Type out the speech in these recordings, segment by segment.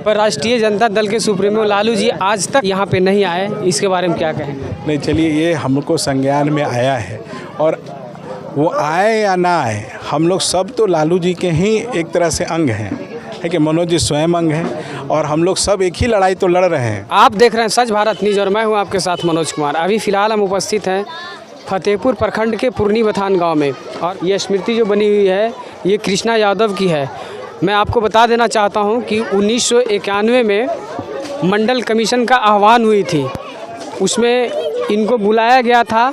पर राष्ट्रीय जनता दल के सुप्रीमो लालू जी आज तक यहाँ पे नहीं आए, इसके बारे में क्या कहेंगे? नहीं, चलिए, ये हमको संज्ञान में आया है और वो आए या ना आए, हम लोग सब तो लालू जी के ही एक तरह से अंग हैं, है कि मनोज जी स्वयं अंग हैं और हम लोग सब एक ही लड़ाई तो लड़ रहे हैं। आप देख रहे हैं सच भारत न्यूज़ और मैं हूं आपके साथ मनोज कुमार। अभी फ़िलहाल हम उपस्थित हैं फतेहपुर प्रखंड के पुरनी बथान गांव में और ये स्मृति जो बनी हुई है ये कृष्णा यादव की है। मैं आपको बता देना चाहता हूं कि 1991 में मंडल कमीशन का आह्वान हुई थी, उसमें इनको बुलाया गया था।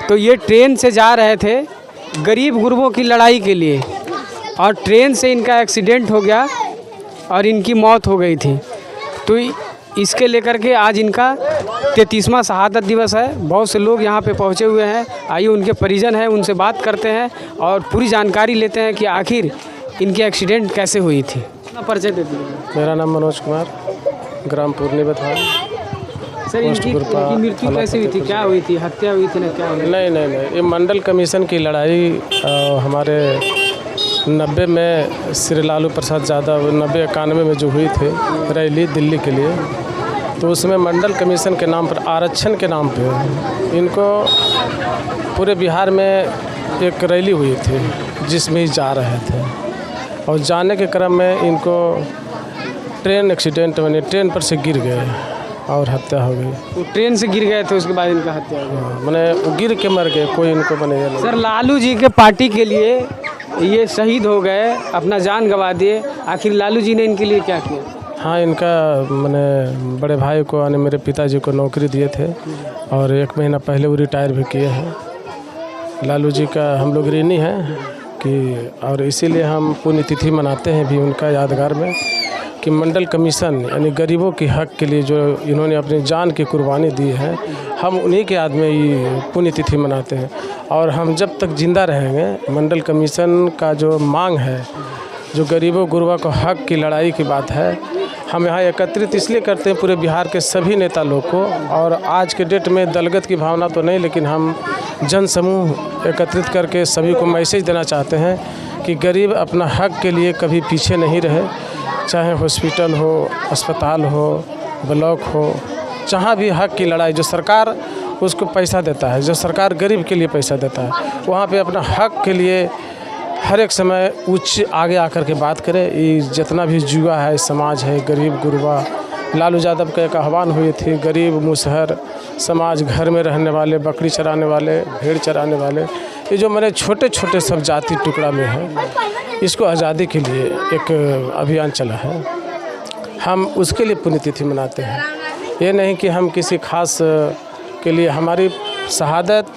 तो ये ट्रेन से जा रहे थे गरीब गुरबों की लड़ाई के लिए और ट्रेन से इनका एक्सीडेंट हो गया और इनकी मौत हो गई थी। तो इसके लेकर के आज इनका 33वां शहादत दिवस है। बहुत से लोग यहाँ पे पहुँचे हुए हैं। आइए उनके परिजन हैं, उनसे बात करते हैं और पूरी जानकारी लेते हैं कि आखिर इनकी एक्सीडेंट कैसे हुई थी। अपना परिचय दे दीजिए। मेरा नाम मनोज कुमार, ग्राम पुरनी बथान। सर, इनकी मृत्यु कैसे हुई थी? क्या हुई थी? हत्या हुई थी ना क्या हुई? नहीं, ये मंडल कमीशन की लड़ाई हमारे 90 में श्री लालू प्रसाद यादव 90-91 में जो हुई थी रैली दिल्ली के लिए, तो उसमें मंडल कमीशन के नाम पर, आरक्षण के नाम पे इनको पूरे बिहार में एक रैली हुई थी जिसमें जा रहे थे और जाने के क्रम में इनको ट्रेन एक्सीडेंट बने, ट्रेन पर से गिर गए और हत्या हो गई। वो ट्रेन से गिर गए थे, उसके बाद इनका हत्या हो गई। मैंने वो गिर के मर गए, कोई इनको बने नहीं। सर, लालू जी के पार्टी के लिए ये शहीद हो गए, अपना जान गंवा दिए, आखिर लालू जी ने इनके लिए क्या किया? हाँ, इनका मैंने बड़े भाई को यानी मेरे पिताजी को नौकरी दिए थे और 1 महीना पहले वो रिटायर भी किए हैं। लालू जी का हम लोग ऋणी हैं कि और इसीलिए हम पुण्यतिथि मनाते हैं भी उनका यादगार में कि मंडल कमीशन यानी गरीबों के हक के लिए जो इन्होंने अपनी जान की कुर्बानी दी है, हम उन्हीं के याद में ये पुण्यतिथि मनाते हैं। और हम जब तक जिंदा रहेंगे, मंडल कमीशन का जो मांग है, जो गरीबों गुरबा को हक की लड़ाई की बात है, हम यहाँ एकत्रित इसलिए करते हैं पूरे बिहार के सभी नेता लोग को। और आज के डेट में दलगत की भावना तो नहीं, लेकिन हम जन समूह एकत्रित करके सभी को मैसेज देना चाहते हैं कि गरीब अपना हक के लिए कभी पीछे नहीं रहे, चाहे हॉस्पिटल हो, अस्पताल हो, ब्लॉक हो, जहाँ भी हक की लड़ाई, जो सरकार उसको पैसा देता है, जो सरकार गरीब के लिए पैसा देता है, वहाँ पे अपना हक के लिए हर एक समय उच्च आगे आकर के बात करे। ये जितना भी जुआ है, समाज है, गरीब गुरबा, लालू यादव का एक आह्वान हुई थी, गरीब मुसहर समाज, घर में रहने वाले, बकरी चराने वाले, भेड़ चराने वाले, ये जो मेरे छोटे छोटे सब जाति टुकड़ा में है, इसको आज़ादी के लिए एक अभियान चला है। हम उसके लिए पुण्यतिथि मनाते हैं। ये नहीं कि हम किसी खास के लिए, हमारी शहादत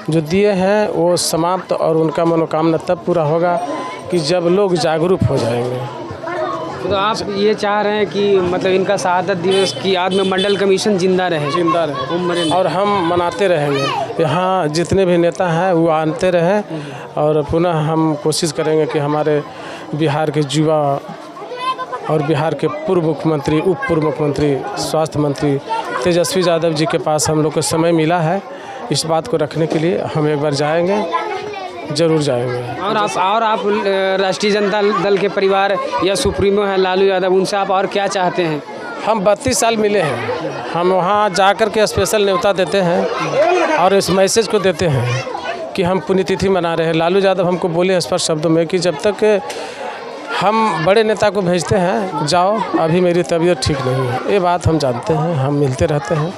जो दिए हैं वो समाप्त और उनका मनोकामना तब पूरा होगा कि जब लोग जागरूक हो जाएंगे। तो आप ये चाह रहे हैं कि मतलब इनका शहादत दिवस की याद में मंडल कमीशन जिंदा रहे और हम मनाते रहेंगे। यहाँ जितने भी नेता हैं वो आते रहें और पुनः हम कोशिश करेंगे कि हमारे बिहार के युवा और बिहार के पूर्व मुख्यमंत्री, उप पूर्व मुख्यमंत्री, स्वास्थ्य मंत्री तेजस्वी यादव जी के पास हम लोग को समय मिला है इस बात को रखने के लिए। हम एक बार जाएंगे, ज़रूर जाएंगे। और आप राष्ट्रीय जनता दल के परिवार या सुप्रीमो हैं लालू यादव, उनसे आप और क्या चाहते हैं? हम 32 साल मिले हैं, हम वहाँ जाकर के स्पेशल न्योता देते हैं और इस मैसेज को देते हैं कि हम पुण्यतिथि मना रहे हैं। लालू यादव हमको बोले स्पष्ट शब्दों में कि जब तक हम बड़े नेता को भेजते हैं, जाओ, अभी मेरी तबीयत ठीक नहीं है। ये बात हम जानते हैं, हम मिलते रहते हैं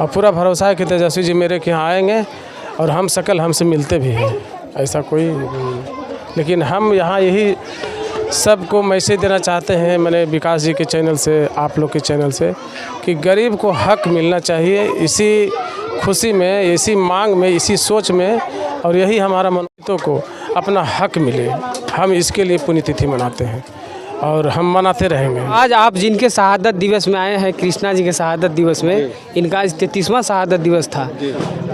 और पूरा भरोसा है कि तेजस्वी जी मेरे के यहाँ आएंगे और हम सकल हमसे मिलते भी हैं, ऐसा कोई। लेकिन हम यहाँ यही सबको मैसेज देना चाहते हैं, मैंने विकास जी के चैनल से, आप लोग के चैनल से, कि गरीब को हक मिलना चाहिए। इसी खुशी में, इसी मांग में, इसी सोच में, और यही हमारा मनोहितों को अपना हक मिले, हम इसके लिए पुण्यतिथि मनाते हैं और हम मनाते रहेंगे। आज आप जिनके शहादत दिवस में आए हैं, कृष्णा जी के शहादत दिवस में, इनका आज 33वां शहादत दिवस था,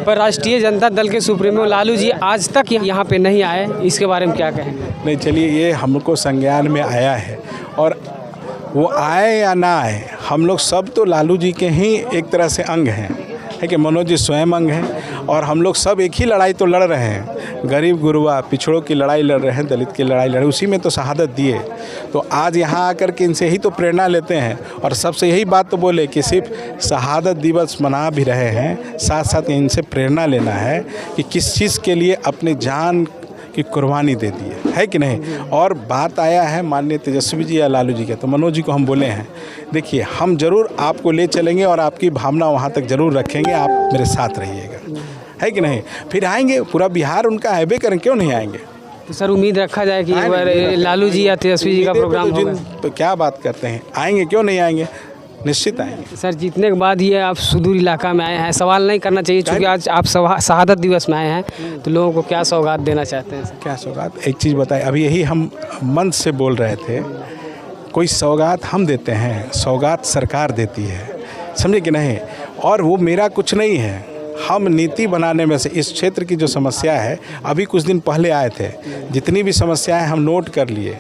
पर राष्ट्रीय जनता दल के सुप्रीमो लालू जी आज तक यहाँ पे नहीं आए, इसके बारे में क्या कहेंगे? नहीं, चलिए, ये हमको संज्ञान में आया है और वो आए या ना आए, हम लोग सब तो लालू जी के ही एक तरह से अंग हैं, है कि मनोज जी स्वयं अंग हैं और हम लोग सब एक ही लड़ाई तो लड़ रहे हैं। गरीब गुरबा पिछड़ों की लड़ाई लड़ रहे हैं, दलित की लड़ाई लड़ रहे हैं, उसी में तो शहादत दिए। तो आज यहाँ आकर के इनसे ही तो प्रेरणा लेते हैं और सबसे यही बात तो बोले कि सिर्फ शहादत दिवस मना भी रहे हैं, साथ साथ इनसे प्रेरणा लेना है कि किस चीज़ के लिए अपनी जान की कुर्बानी दे दी है कि नहीं। और बात आया है माननीय तेजस्वी जी या लालू जी के, तो मनोज जी को हम बोले हैं देखिए हम ज़रूर आपको ले चलेंगे और आपकी भावना वहाँ तक ज़रूर रखेंगे, आप मेरे साथ रहिएगा, है कि नहीं। फिर आएंगे, पूरा बिहार उनका हैबे करें, क्यों नहीं आएंगे। तो सर उम्मीद रखा जाए कि एक बार लालू जी या तेजस्वी जी का प्रोग्राम होगा। तो क्या बात करते हैं, आएंगे क्यों नहीं आएंगे, निश्चित आएंगे। सर जीतने के बाद ये आप सुदूर इलाका में आए हैं, सवाल नहीं करना चाहिए क्योंकि आज आप शहादत दिवस में आए हैं, तो लोगों को क्या सौगात देना चाहते हैं। क्या सौगात, एक चीज़ बताएं, अभी यही हम मन से बोल रहे थे, कोई सौगात हम देते हैं, सौगात सरकार देती है, समझे कि नहीं। और वो मेरा कुछ नहीं है, हम नीति बनाने में से इस क्षेत्र की जो समस्या है, अभी कुछ दिन पहले आए थे, जितनी भी समस्याएं हम नोट कर लिए,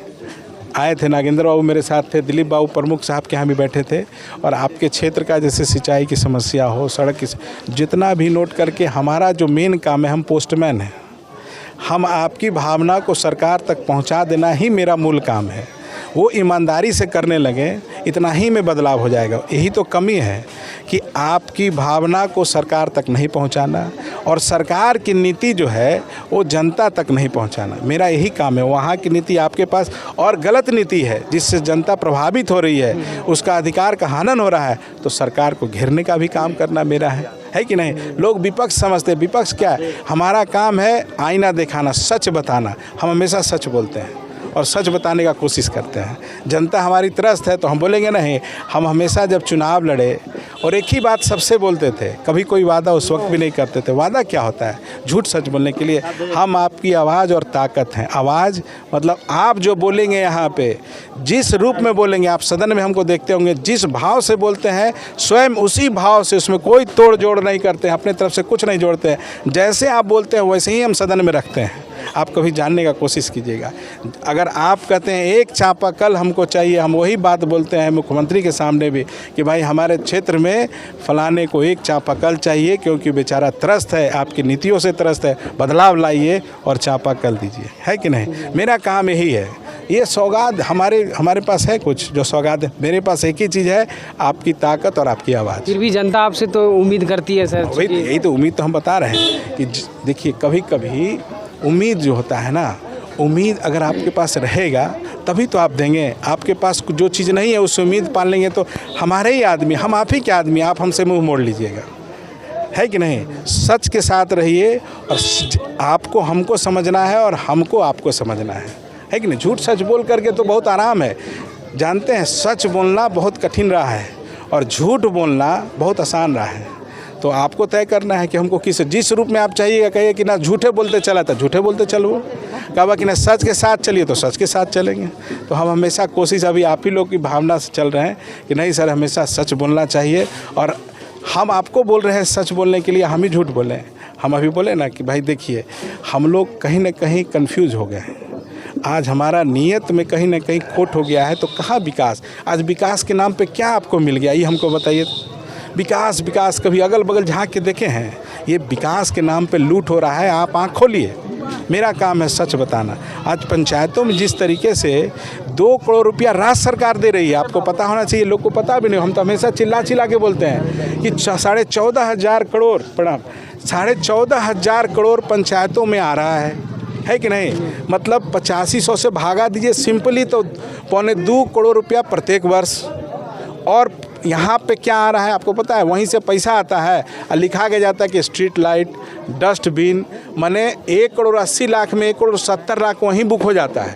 आए थे। नागेंद्र बाबू मेरे साथ थे, दिलीप बाबू प्रमुख साहब के यहाँ भी बैठे थे, और आपके क्षेत्र का जैसे सिंचाई की समस्या हो, सड़क की, जितना भी नोट करके, हमारा जो मेन काम है, हम पोस्टमैन हैं, हम आपकी भावना को सरकार तक पहुँचा देना ही मेरा मूल काम है। वो ईमानदारी से करने लगे, इतना ही में बदलाव हो जाएगा। यही तो कमी है कि आपकी भावना को सरकार तक नहीं पहुंचाना और सरकार की नीति जो है वो जनता तक नहीं पहुंचाना, मेरा यही काम है। वहाँ की नीति आपके पास और गलत नीति है जिससे जनता प्रभावित हो रही है, उसका अधिकार का हनन हो रहा है, तो सरकार को घेरने का भी काम करना मेरा है कि नहीं। लोग विपक्ष समझते हैं, विपक्ष क्या है, हमारा काम है आईना दिखाना, सच बताना। हम हमेशा सच बोलते हैं और सच बताने का कोशिश करते हैं। जनता हमारी त्रस्त है तो हम बोलेंगे नहीं। हम हमेशा जब चुनाव लड़े और एक ही बात सबसे बोलते थे, कभी कोई वादा उस वक्त भी नहीं करते थे। वादा क्या होता है, झूठ सच बोलने के लिए। हम आपकी आवाज़ और ताकत हैं। आवाज़ मतलब आप जो बोलेंगे यहाँ पे, जिस रूप में बोलेंगे, आप सदन में हमको देखते होंगे, जिस भाव से बोलते हैं स्वयं उसी भाव से, उसमें कोई तोड़ जोड़ नहीं करते हैं, अपने तरफ से कुछ नहीं जोड़ते हैं। जैसे आप बोलते हैं वैसे ही हम सदन में रखते हैं। आप कभी जानने का कोशिश कीजिएगा। अगर आप कहते हैं एक चापाकल हमको चाहिए, हम वही बात बोलते हैं मुख्यमंत्री के सामने भी कि भाई हमारे क्षेत्र में फलाने को एक चापाकल चाहिए क्योंकि बेचारा त्रस्त है, आपकी नीतियों से त्रस्त है, बदलाव लाइए और चापाकल दीजिए, है कि नहीं। मेरा काम यही है। ये सौगात हमारे पास है कुछ जो सौगात है, मेरे पास एक ही चीज़ है, आपकी ताकत और आपकी आवाज़। फिर भी जनता आपसे तो उम्मीद करती है सर। यही तो उम्मीद तो हम बता रहे हैं कि देखिए कभी कभी उम्मीद जो होता है ना, उम्मीद अगर आपके पास रहेगा तभी तो आप देंगे। आपके पास जो चीज़ नहीं है उससे उम्मीद पाल लेंगे तो हमारे ही आदमी, हम आप ही के आदमी, आप हमसे मुंह मोड़ लीजिएगा, है कि नहीं। सच के साथ रहिए और आपको हमको समझना है और हमको आपको समझना है कि नहीं। झूठ सच बोल करके तो बहुत आराम है, जानते हैं सच बोलना बहुत कठिन रहा है और झूठ बोलना बहुत आसान रहा है। तो आपको तय करना है कि हमको जिस रूप में आप चाहिएगा। कहिए कि ना झूठे बोलते चला तो झूठे बोलते चलो, कहा कि ना सच के साथ चलिए तो सच के साथ चलेंगे। तो हम हमेशा कोशिश, अभी आप ही लोग की भावना से चल रहे हैं कि नहीं सर हमेशा सच बोलना चाहिए, और हम आपको बोल रहे हैं सच बोलने के लिए, हम ही झूठ बोले। हम अभी बोले ना कि भाई देखिए हम लोग कहीं ना कहीं कन्फ्यूज़ हो गए हैं, आज हमारा नीयत में कहीं ना कहीं खोट हो गया है। तो कहाँ विकास, आज विकास के नाम पे क्या आपको मिल गया, ये हमको बताइए। विकास विकास कभी अगल बगल झांक के देखे हैं? ये विकास के नाम पे लूट हो रहा है। आप आँख खोलिए, मेरा काम है सच बताना। आज पंचायतों में जिस तरीके से 2 करोड़ रुपया राज्य सरकार दे रही है, आपको पता होना चाहिए, लोग को पता भी नहीं। हम तो हमेशा चिल्ला के बोलते हैं कि 14,500 करोड़, प्रणाम, 14,500 करोड़ पंचायतों में आ रहा है कि नहीं। मतलब 8500 से भागा दीजिए सिंपली तो 2.25 करोड़ रुपया प्रत्येक वर्ष। और यहाँ पे क्या आ रहा है आपको पता है, वहीं से पैसा आता है और लिखा के जाता है कि स्ट्रीट लाइट, डस्टबिन, माने 1 करोड़ 80 लाख में 1 करोड़ 70 लाख वहीं बुक हो जाता है।